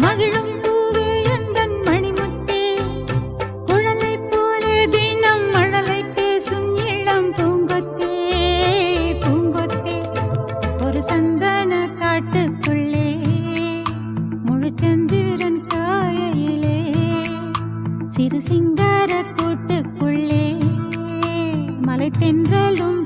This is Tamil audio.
மகிழும் பூவே எந்தன் மணிமுத்தே, குழலை போலே தினம் மழலை பேசும் இளம் பூங்கொத்தே, பூங்கொத்தே. ஒரு சந்தன காட்டுக்குள்ளே முழுச்சந்திரன் காயிலே, சிறு சிங்கார கூட்டுக்குள்ளே மலை தென்றலும்